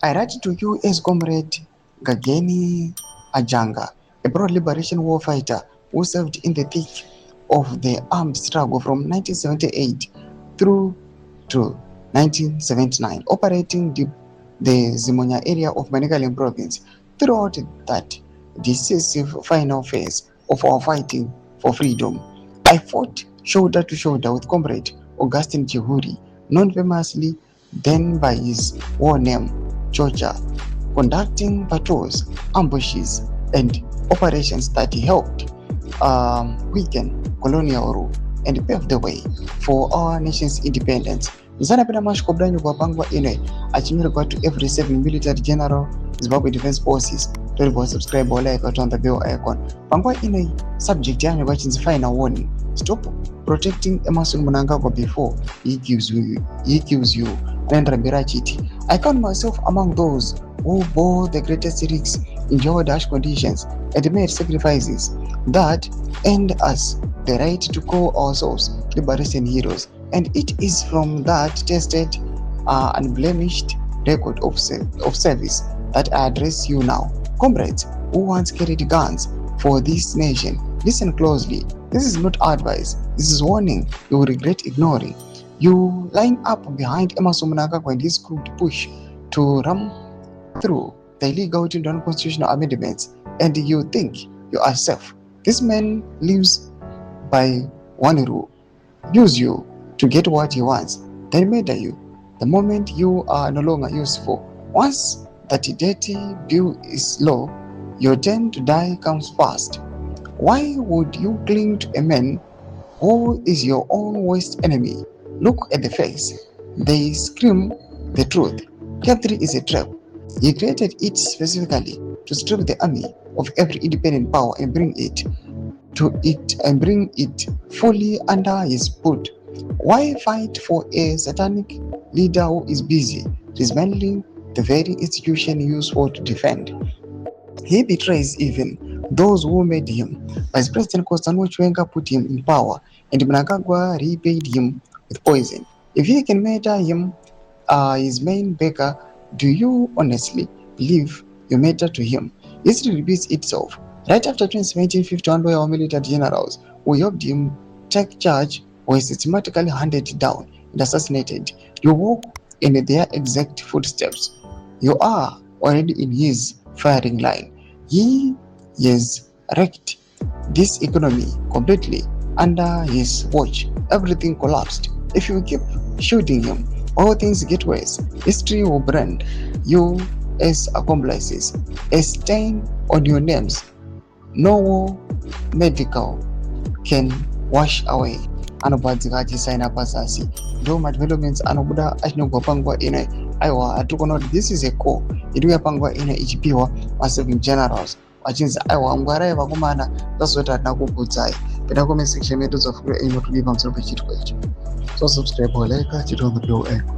I write to you as Comrade Gageni Ajanga, a pro-liberation war fighter who served in the thick of the armed struggle from 1978 through to 1979, operating the Zimonya area of Manicaland province. Throughout that decisive final phase of our fighting for freedom, I fought shoulder to shoulder with Comrade Augustine Chihuri, known famously then by his war name Georgia, conducting patrols, ambushes, and operations that helped weaken colonial rule and pave the way for our nation's independence. Zanapenda mashikobranyo kwa pangwa ine achimirwa to every 7 military general Zimbabwe Defense Forces to subscribe or like on the bell icon. Pangwa ine subject yanyo kwa chinzi final warning. Stop protecting Emerson Mnangagwa before he kills you. I count myself among those who bore the greatest risks, endured harsh conditions, and made sacrifices that earned us the right to call ourselves liberation heroes. And it is from that tested, unblemished record of service that I address you now. Comrades who once carried guns for this nation, listen closely. This is not advice. This is warning you will regret ignoring. You line up behind Emerson Mnangagwa and his crooked push to ram through the illegal and unconstitutional amendments, and you think you are safe. This man lives by one rule: use you to get what he wants, then murder you the moment you are no longer useful. Once that dirty bill is low, your turn to die comes fast. Why would you cling to a man who is your own worst enemy? Look at the face. They scream the truth. K3 is a trap. He created it specifically to strip the army of every independent power and bring it fully under his boot. Why fight for a satanic leader who is busy dismantling the very institution he used to defend? He betrays even those who made him. Vice President Constantino Chiwenga put him in power, and Mnangagwa repaid him with poison. If he can murder him, his main backer, do you honestly believe you matter to him? History repeats itself. Right after 2017, 51 loyal military generals who helped him take charge were systematically handed down and assassinated. You walk in their exact footsteps. You are already in his firing line. He has wrecked this economy completely under his watch. Everything collapsed. If you keep shooting him, all things get worse. History will brand you as accomplices, a stain on your names no medical can wash away. Anobadzika chisaina pasasi ndo madevelopments anobuda achinogwa pangwa ine aiwa atukoona kuti this is a core iduya pangwa ine ichipiwa ma7 generals achinzi aiwa ngwarai vakomana tazoti hatina kukudzai peda comment section medu dzafukira ino tudipa musoro pechitwa ichi. So subscribe or like chito the bell icon.